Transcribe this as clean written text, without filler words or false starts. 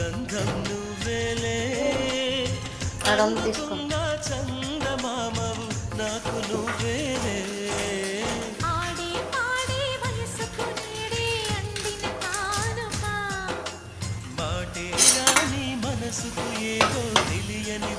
గంధం నువ్వేలే అడం తీసుకో చందమామవు నాకు నువ్వేలే ఆడే పాడే వయసుకు నీడే అందిన కానుక మాటే రాని మనసుకు ఏదో తెలియని